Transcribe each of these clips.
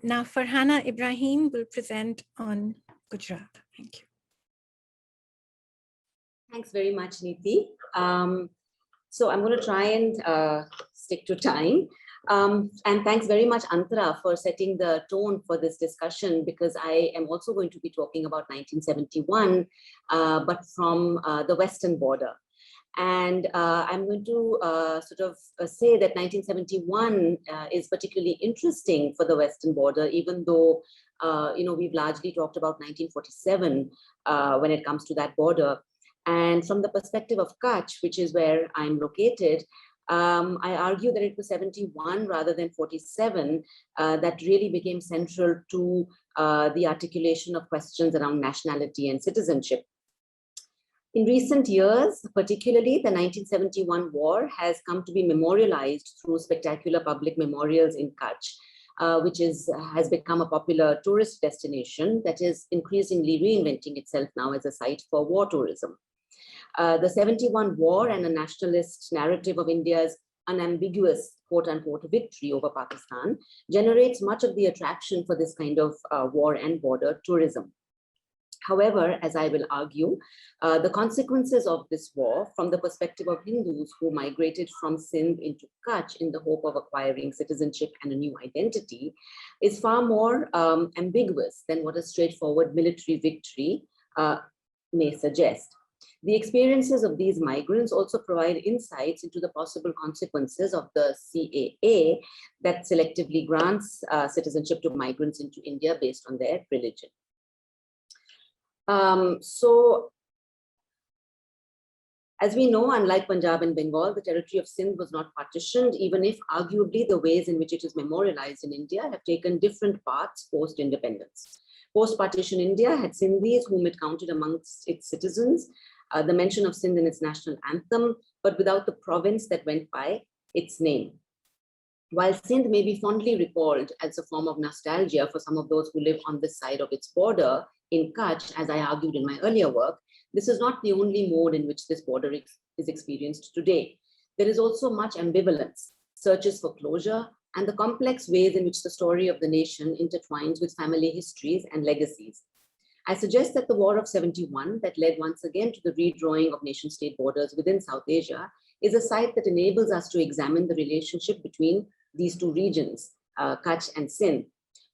Now, Farhana Ibrahim will present on Gujarat. Thank you. Thanks very much, Neeti. So I'm going to try and stick to time. And thanks very much, Antara, for setting the tone for this discussion, because I am also going to be talking about 1971, but from the Western border. And I'm going to say that 1971 is particularly interesting for the Western border, even though we've largely talked about 1947 when it comes to that border. And from the perspective of Kutch, which is where I'm located, I argue that it was 71 rather than 47 that really became central to the articulation of questions around nationality and citizenship. In recent years, particularly the 1971 war has come to be memorialized through spectacular public memorials in Kutch, which has become a popular tourist destination that is increasingly reinventing itself now as a site for war tourism. The 71 war and a nationalist narrative of India's unambiguous quote-unquote victory over Pakistan generates much of the attraction for this kind of war and border tourism. However, as I will argue, the consequences of this war from the perspective of Hindus who migrated from Sindh into Kutch in the hope of acquiring citizenship and a new identity is far more ambiguous than what a straightforward military victory may suggest. The experiences of these migrants also provide insights into the possible consequences of the CAA that selectively grants citizenship to migrants into India based on their religion. So, as we know, unlike Punjab and Bengal, the territory of Sindh was not partitioned, even if arguably the ways in which it is memorialized in India have taken different paths post-independence. Post-partition India had Sindhis whom it counted amongst its citizens, the mention of Sindh in its national anthem, but without the province that went by its name. While Sindh may be fondly recalled as a form of nostalgia for some of those who live on this side of its border in Kutch, as I argued in my earlier work, this is not the only mode in which this border is experienced today. There is also much ambivalence, searches for closure, and the complex ways in which the story of the nation intertwines with family histories and legacies. I suggest that the War of 71 that led once again to the redrawing of nation-state borders within South Asia is a site that enables us to examine the relationship between these two regions, Kutch and Sindh.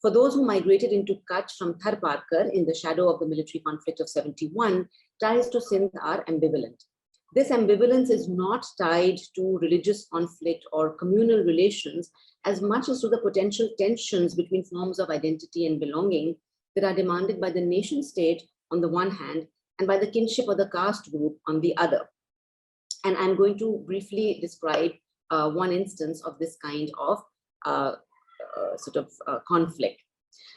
For those who migrated into Kutch from Tharparkar in the shadow of the military conflict of 71, ties to Sindh are ambivalent. This ambivalence is not tied to religious conflict or communal relations as much as to the potential tensions between forms of identity and belonging that are demanded by the nation state on the one hand and by the kinship or the caste group on the other. And I'm going to briefly describe one instance of this kind of conflict.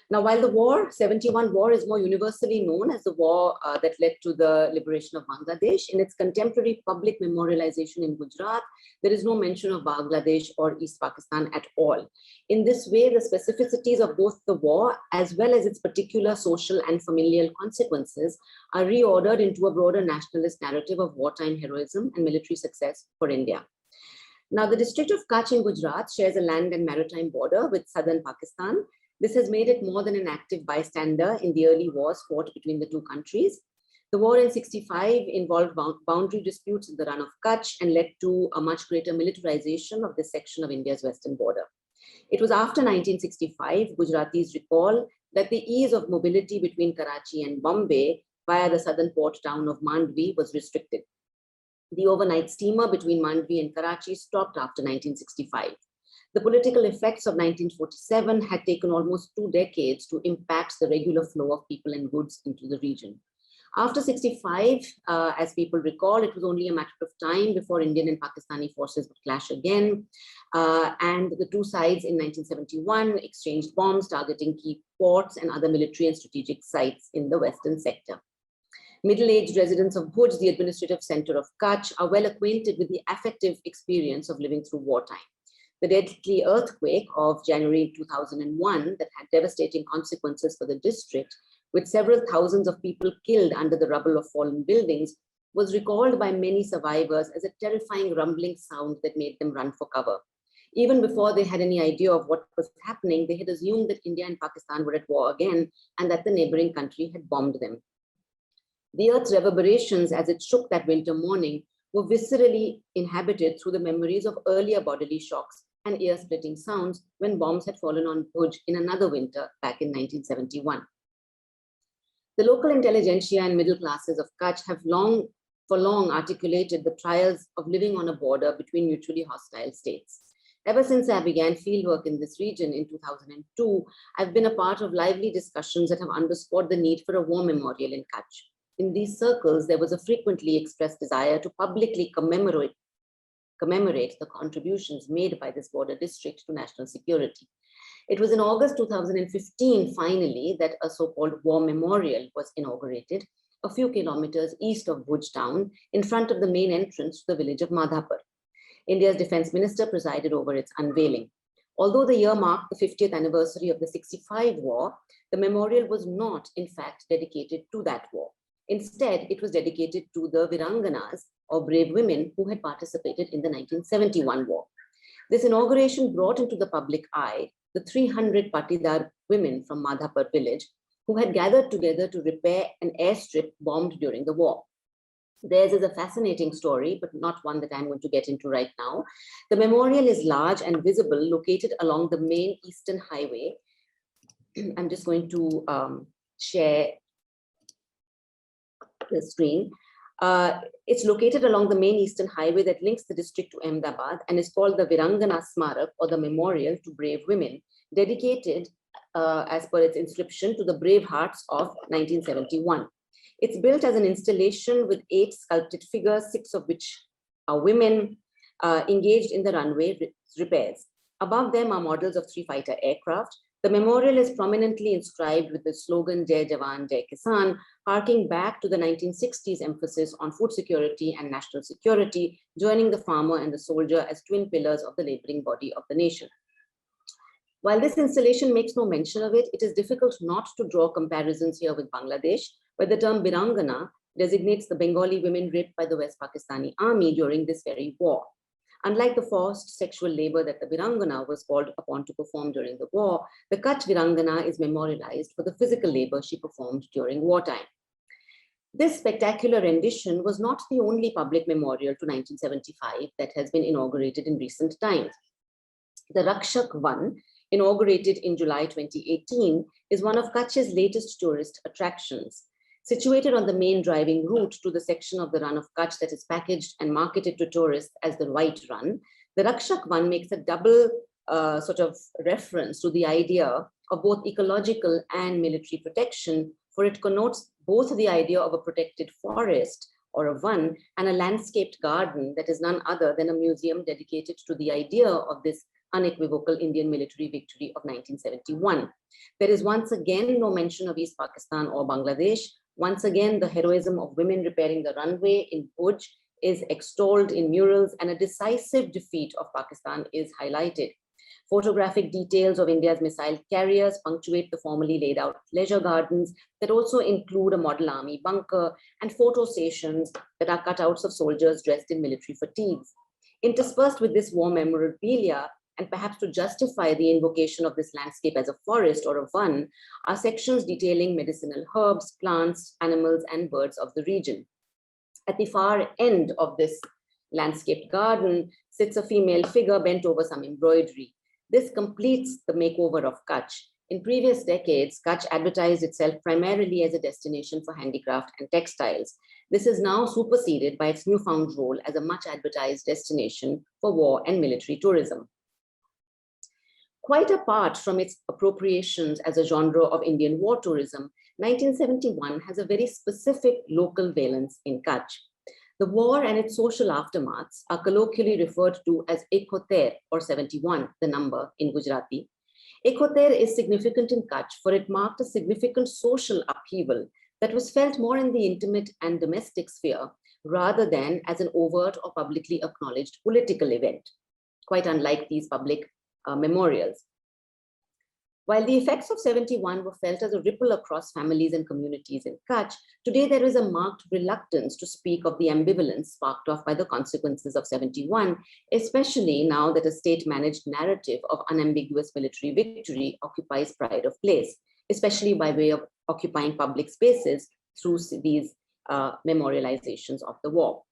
Now, while the 71 war is more universally known as the war that led to the liberation of Bangladesh, in its contemporary public memorialization in Gujarat, there is no mention of Bangladesh or East Pakistan at all. In this way, the specificities of both the war as well as its particular social and familial consequences are reordered into a broader nationalist narrative of wartime heroism and military success for India. Now, the district of Kutch in Gujarat shares a land and maritime border with southern Pakistan. This has made it more than an active bystander in the early wars fought between the two countries. The war in 65 involved boundary disputes in the run of Kutch and led to a much greater militarization of this section of India's western border. It was after 1965, Gujaratis recall, that the ease of mobility between Karachi and Bombay via the southern port town of Mandvi was restricted. The overnight steamer between Mandvi and Karachi stopped after 1965. The political effects of 1947 had taken almost 2 decades to impact the regular flow of people and goods into the region. After 65, as people recall, it was only a matter of time before Indian and Pakistani forces would clash again. And the two sides in 1971 exchanged bombs targeting key ports and other military and strategic sites in the western sector. Middle-aged residents of Bhuj, the administrative center of Kutch, are well acquainted with the affective experience of living through wartime. The deadly earthquake of January 2001 that had devastating consequences for the district, with several thousands of people killed under the rubble of fallen buildings, was recalled by many survivors as a terrifying rumbling sound that made them run for cover. Even before they had any idea of what was happening, they had assumed that India and Pakistan were at war again and that the neighboring country had bombed them. The earth's reverberations as it shook that winter morning were viscerally inhabited through the memories of earlier bodily shocks and ear-splitting sounds when bombs had fallen on Bhuj in another winter back in 1971. The local intelligentsia and middle classes of Kutch have for long articulated the trials of living on a border between mutually hostile states. Ever since I began fieldwork in this region in 2002, I've been a part of lively discussions that have underscored the need for a war memorial in Kutch. In these circles, there was a frequently expressed desire to publicly commemorate the contributions made by this border district to national security. It was in August 2015, finally, that a so-called war memorial was inaugurated a few kilometers east of Bhuj town in front of the main entrance to the village of Madhapur. India's defense minister presided over its unveiling. Although the year marked the 50th anniversary of the 65 war, the memorial was not, in fact, dedicated to that war. Instead, it was dedicated to the Viranganas, or brave women who had participated in the 1971 war. This inauguration brought into the public eye the 300 Patidar women from Madhapur village who had gathered together to repair an airstrip bombed during the war. Theirs is a fascinating story, but not one that I'm going to get into right now. The memorial is large and visible, located along the main eastern highway. I'm just going to share the screen. It's located along the main eastern highway that links the district to Ahmedabad and is called the Virangana Smarak, or the Memorial to Brave Women, dedicated as per its inscription to the brave hearts of 1971. It's built as an installation with 8 sculpted figures, 6 of which are women engaged in the runway repairs. Above them are models of 3 fighter aircraft. The memorial is prominently inscribed with the slogan Jai Jawan, Jai Kisan, harking back to the 1960s emphasis on food security and national security, joining the farmer and the soldier as twin pillars of the laboring body of the nation. While this installation makes no mention of it, it is difficult not to draw comparisons here with Bangladesh, where the term Birangana designates the Bengali women raped by the West Pakistani army during this very war. Unlike the forced sexual labor that the Virangana was called upon to perform during the war, the Kutch Virangana is memorialized for the physical labor she performed during wartime. This spectacular rendition was not the only public memorial to 1975 that has been inaugurated in recent times. The Rakshak Van, inaugurated in July 2018, is one of Kutch's latest tourist attractions. Situated on the main driving route to the section of the Run of Kutch that is packaged and marketed to tourists as the White Run, the Rakshak Van makes a double sort of reference to the idea of both ecological and military protection, for it connotes both the idea of a protected forest or a van and a landscaped garden that is none other than a museum dedicated to the idea of this unequivocal Indian military victory of 1971. There is once again no mention of East Pakistan or Bangladesh. Once again, the heroism of women repairing the runway in Bhuj is extolled in murals, and a decisive defeat of Pakistan is highlighted. Photographic details of India's missile carriers punctuate the formally laid out leisure gardens that also include a model army bunker and photo stations that are cutouts of soldiers dressed in military fatigues. Interspersed with this war memorabilia, and perhaps to justify the invocation of this landscape as a forest or a van, are sections detailing medicinal herbs, plants, animals, and birds of the region. At the far end of this landscaped garden sits a female figure bent over some embroidery. This completes the makeover of Kutch. In previous decades, Kutch advertised itself primarily as a destination for handicraft and textiles. This is now superseded by its newfound role as a much advertised destination for war and military tourism. Quite apart from its appropriations as a genre of Indian war tourism, 1971 has a very specific local valence in Kutch. The war and its social aftermaths are colloquially referred to as Ekhoter, or 71, the number in Gujarati. Ekhoter is significant in Kutch for it marked a significant social upheaval that was felt more in the intimate and domestic sphere rather than as an overt or publicly acknowledged political event, quite unlike these public memorials. While the effects of 71 were felt as a ripple across families and communities in Kutch, today there is a marked reluctance to speak of the ambivalence sparked off by the consequences of 71, especially now that a state-managed narrative of unambiguous military victory occupies pride of place, especially by way of occupying public spaces through these memorializations of the war.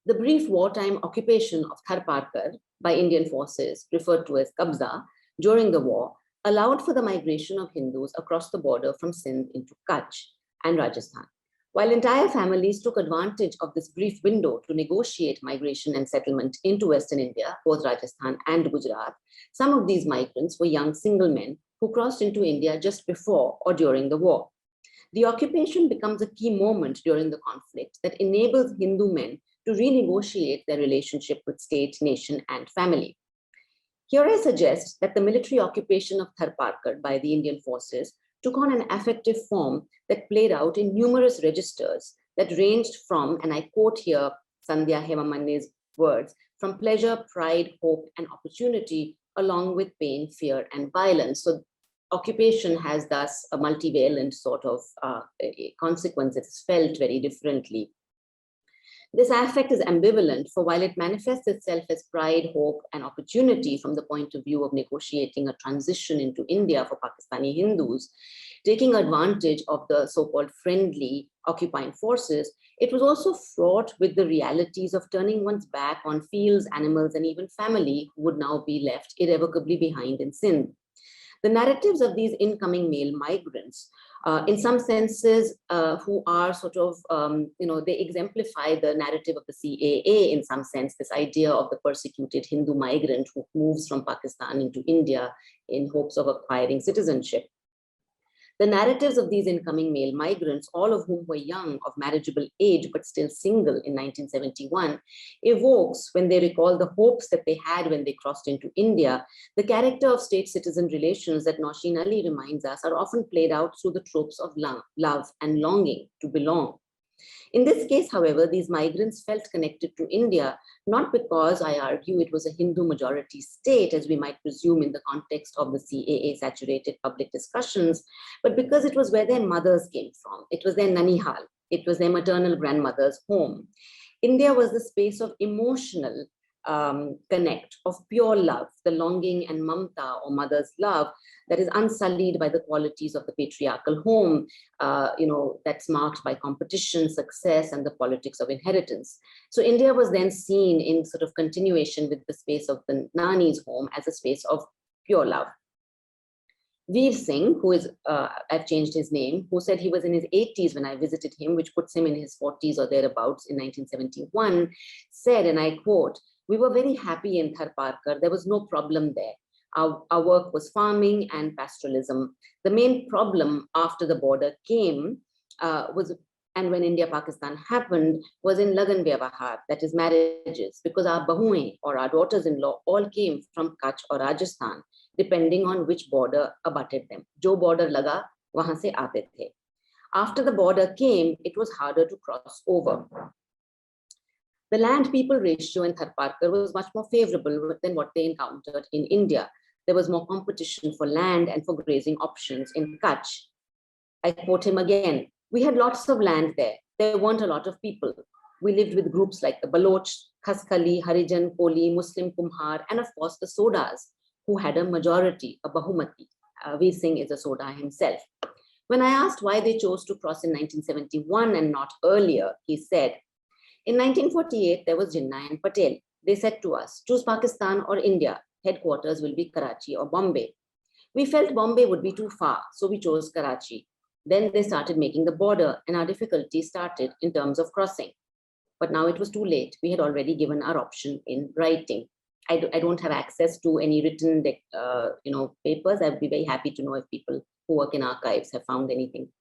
The brief wartime occupation of Tharparkar by Indian forces, referred to as Kabza, during the war, allowed for the migration of Hindus across the border from Sindh into Kutch and Rajasthan. While entire families took advantage of this brief window to negotiate migration and settlement into Western India, both Rajasthan and Gujarat, some of these migrants were young single men who crossed into India just before or during the war. The occupation becomes a key moment during the conflict that enables Hindu men to renegotiate their relationship with state, nation, and family. Here I suggest that the military occupation of Tharparkar by the Indian forces took on an affective form that played out in numerous registers that ranged from, and I quote here Sandhya Hemamanne's words, from pleasure, pride, hope, and opportunity, along with pain, fear, and violence. So occupation has thus a multivalent sort of consequence. It's felt very differently. This affect is ambivalent, for while it manifests itself as pride, hope, and opportunity from the point of view of negotiating a transition into India for Pakistani Hindus, taking advantage of the so-called friendly occupying forces, it was also fraught with the realities of turning one's back on fields, animals, and even family who would now be left irrevocably behind in Sindh. The narratives of these incoming male migrants, in some senses, who are sort of, they exemplify the narrative of the CAA in some sense, this idea of the persecuted Hindu migrant who moves from Pakistan into India in hopes of acquiring citizenship. The narratives of these incoming male migrants, all of whom were young, of marriageable age, but still single in 1971, evokes, when they recall the hopes that they had when they crossed into India, the character of state-citizen relations that Nausheen Ali reminds us are often played out through the tropes of love and longing to belong. In this case, however, these migrants felt connected to India, not because, I argue, it was a Hindu majority state, as we might presume in the context of the CAA-saturated public discussions, but because it was where their mothers came from. It was their nanihal. It was their maternal grandmother's home. India was the space of emotional connect, of pure love, the longing and mamta, or mother's love, that is unsullied by the qualities of the patriarchal home, that's marked by competition, success, and the politics of inheritance. So India was then seen in sort of continuation with the space of the Nani's home as a space of pure love. Veer Singh, who is, I've changed his name, who said he was in his 80s when I visited him, which puts him in his 40s or thereabouts in 1971, said, and I quote, "We were very happy in Tharparkar. There was no problem there. Our work was farming and pastoralism. The main problem after the border came and when India-Pakistan happened, was in Lagan Vyavahar, that is marriages, because our bahuein, or our daughters-in-law, all came from Kutch or Rajasthan, depending on which border abutted them. Jo border laga, wahan se aate the. After the border came, it was harder to cross over. The land-people ratio in Tharparkar was much more favorable than what they encountered in India. There was more competition for land and for grazing options in Kutch." I quote him again, "We had lots of land there. There weren't a lot of people. We lived with groups like the Baloch, Khaskali, Harijan, Koli, Muslim Kumhar, and of course the Sodas, who had a majority, a Bahumati. Veer Singh is a Soda himself. When I asked why they chose to cross in 1971 and not earlier, he said, in 1948, there was Jinnah and Patel. They said to us, choose Pakistan or India. Headquarters will be Karachi or Bombay. We felt Bombay would be too far, so we chose Karachi. Then they started making the border, and our difficulty started in terms of crossing. But now it was too late. We had already given our option in writing. I don't have access to any written papers. I'd be very happy to know if people who work in archives have found anything.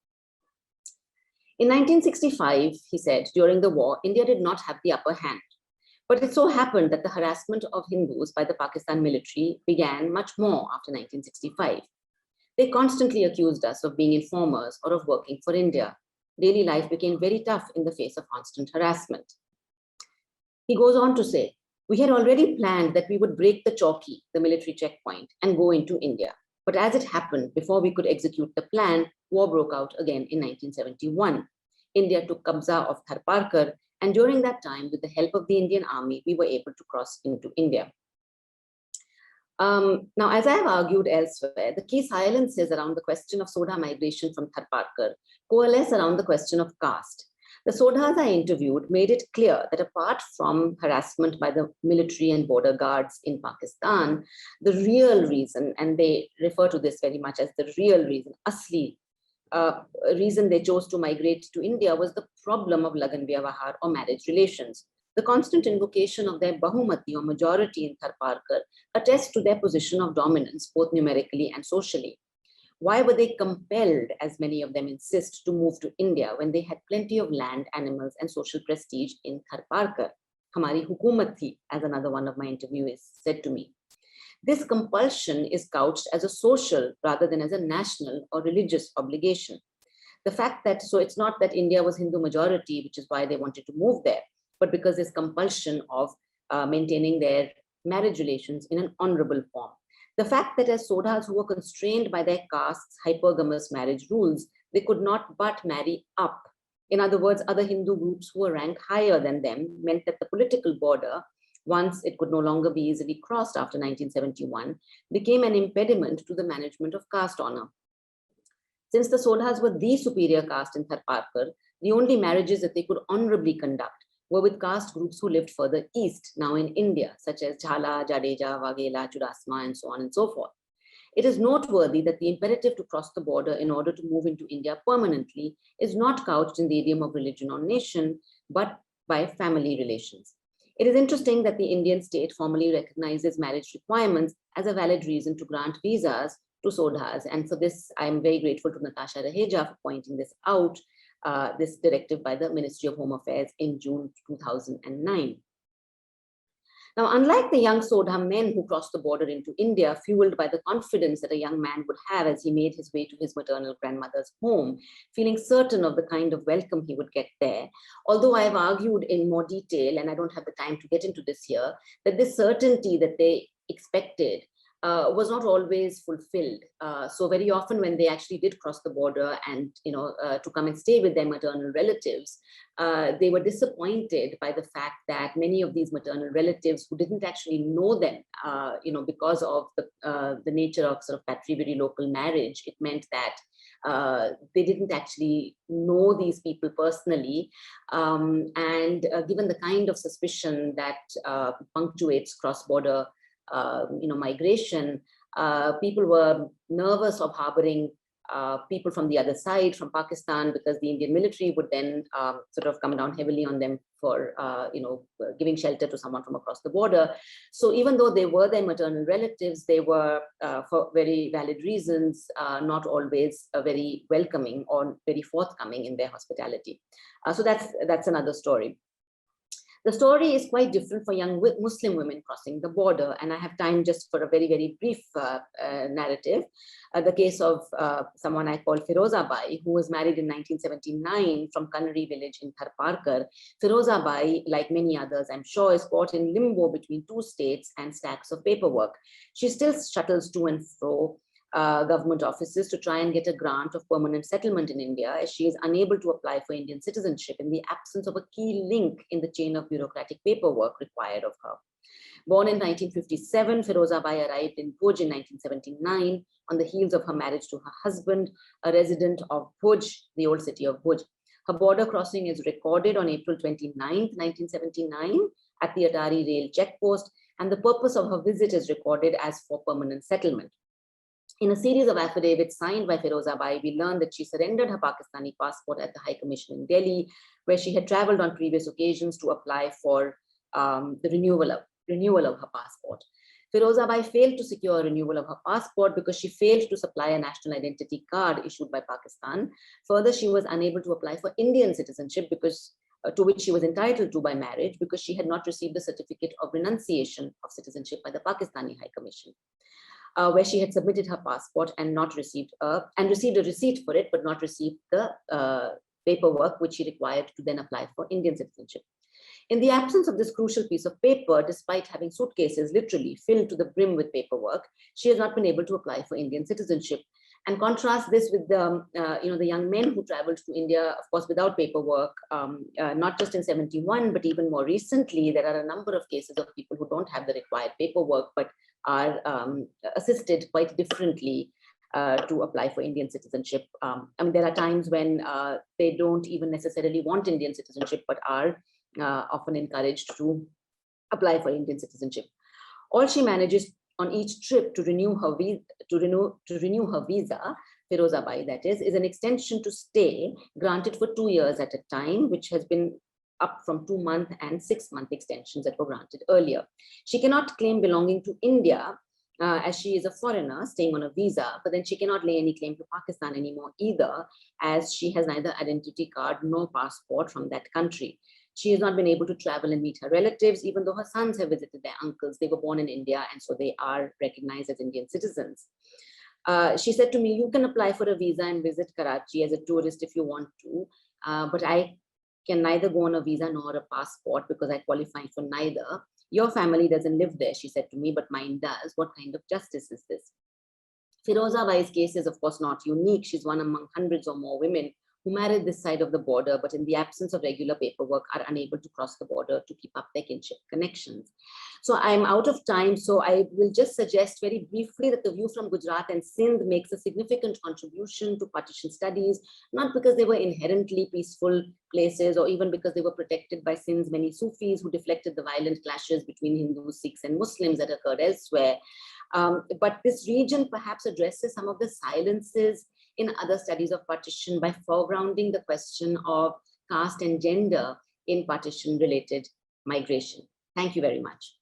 In 1965, he said, during the war, India did not have the upper hand. But it so happened that the harassment of Hindus by the Pakistan military began much more after 1965. They constantly accused us of being informers or of working for India. Daily life became very tough in the face of constant harassment. He goes on to say, we had already planned that we would break the Chowki, the military checkpoint, and go into India. But as it happened, before we could execute the plan, war broke out again in 1971. India took Kabza of Tharparkar, and during that time, with the help of the Indian army, we were able to cross into India. Now, as I have argued elsewhere, the key silences around the question of Sodha migration from Tharparkar coalesce around the question of caste. The Sodhas I interviewed made it clear that apart from harassment by the military and border guards in Pakistan, the real reason, and they refer to this very much as the real reason, asli reason they chose to migrate to India was the problem of Lagan Vyavahar or marriage relations. The constant invocation of their Bahumati or majority in Tharparkar attests to their position of dominance, both numerically and socially. Why were they compelled, as many of them insist, to move to India when they had plenty of land, animals, and social prestige in Tharparkar? Hamari hukumat thi, as another one of my interviewees said to me. This compulsion is couched as a social rather than as a national or religious obligation. The fact that, so it's not that India was Hindu majority, which is why they wanted to move there, but because there's compulsion of maintaining their marriage relations in an honorable form. The fact that as Sodhas who were constrained by their caste's hypergamous marriage rules, they could not but marry up. In other words, other Hindu groups who were ranked higher than them meant that the political border, once it could no longer be easily crossed after 1971, became an impediment to the management of caste honor. Since the Sodhas were the superior caste in Tharparkar, the only marriages that they could honorably conduct were with caste groups who lived further east, now in India, such as Jhala, Jadeja, Waghela, Chudasma, and so on and so forth. It is noteworthy that the imperative to cross the border in order to move into India permanently is not couched in the idiom of religion or nation, but by family relations. It is interesting that the Indian state formally recognizes marriage requirements as a valid reason to grant visas to Sodhas. And for this, I'm very grateful to Natasha Raheja for pointing this out, this directive by the Ministry of Home Affairs in June 2009. Now, unlike the young Sodha men who crossed the border into India, fueled by the confidence that a young man would have as he made his way to his maternal grandmother's home, feeling certain of the kind of welcome he would get there, although I have argued in more detail, and I don't have the time to get into this here, that this certainty that they expected was not always fulfilled. So very often when they actually did cross the border and to come and stay with their maternal relatives, they were disappointed by the fact that many of these maternal relatives who didn't actually know them, because of the nature of sort of patriviri local marriage, it meant that they didn't actually know these people personally. And given the kind of suspicion that punctuates cross-border migration, people were nervous of harboring people from the other side, from Pakistan, because the Indian military would then sort of come down heavily on them for, giving shelter to someone from across the border. So even though they were their maternal relatives, they were, for very valid reasons, not always very welcoming or very forthcoming in their hospitality. So that's another story. The story is quite different for young Muslim women crossing the border, and I have time just for a very, very brief narrative. The case of someone I call Firoza Bai, who was married in 1979 from Kanari village in Tharparkar. Firoza Bai, like many others, I'm sure, is caught in limbo between two states and stacks of paperwork. She still shuttles to and fro government offices to try and get a grant of permanent settlement in India, as she is unable to apply for Indian citizenship in the absence of a key link in the chain of bureaucratic paperwork required of her. Born in 1957, Firoza Bai arrived in Bhuj in 1979 on the heels of her marriage to her husband, a resident of Bhuj, the old city of Bhuj. Her border crossing is recorded on April 29, 1979 at the Atari rail checkpost, and the purpose of her visit is recorded as for permanent settlement. In a series of affidavits signed by Firoza Bai, we learned that she surrendered her Pakistani passport at the High Commission in Delhi, where she had traveled on previous occasions to apply for the renewal of her passport. Firoza Bai failed to secure a renewal of her passport because she failed to supply a national identity card issued by Pakistan. Further, she was unable to apply for Indian citizenship because to which she was entitled to by marriage, because she had not received the certificate of renunciation of citizenship by the Pakistani High Commission. Where she had submitted her passport and received a receipt for it, but not received the paperwork which she required to then apply for Indian citizenship. In the absence of this crucial piece of paper, despite having suitcases literally filled to the brim with paperwork, she has not been able to apply for Indian citizenship. And contrast this with the, the young men who traveled to India, of course, without paperwork, not just in 71, but even more recently, there are a number of cases of people who don't have the required paperwork, but are assisted quite differently to apply for Indian citizenship. I mean, there are times when they don't even necessarily want Indian citizenship, but are often encouraged to apply for Indian citizenship. All she manages on each trip to renew her visa, Firozabai that is an extension to stay granted for 2 years at a time, which has been up from 2-month and 6-month extensions that were granted earlier. She cannot claim belonging to India as she is a foreigner staying on a visa, but then she cannot lay any claim to Pakistan anymore either, as she has neither identity card nor passport from that country. She has not been able to travel and meet her relatives, even though her sons have visited their uncles. They were born in India, and so they are recognized as Indian citizens. She said to me, you can apply for a visa and visit Karachi as a tourist if you want to, but I can neither go on a visa nor a passport because I qualify for neither. Your family doesn't live there, she said to me, but mine does. What kind of justice is this? Firozabai's case is, of course, not unique. She's one among hundreds or more women who married this side of the border, but in the absence of regular paperwork are unable to cross the border to keep up their kinship connections. So I'm out of time, so I will just suggest very briefly that the view from Gujarat and Sindh makes a significant contribution to partition studies, not because they were inherently peaceful places or even because they were protected by Sindh's many Sufis who deflected the violent clashes between Hindus, Sikhs and Muslims that occurred elsewhere. But this region perhaps addresses some of the silences in other studies of partition by foregrounding the question of caste and gender in partition-related migration. Thank you very much.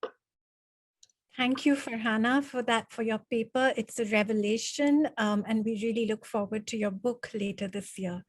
Thank you, Farhana, for your paper. It's a revelation, and we really look forward to your book later this year.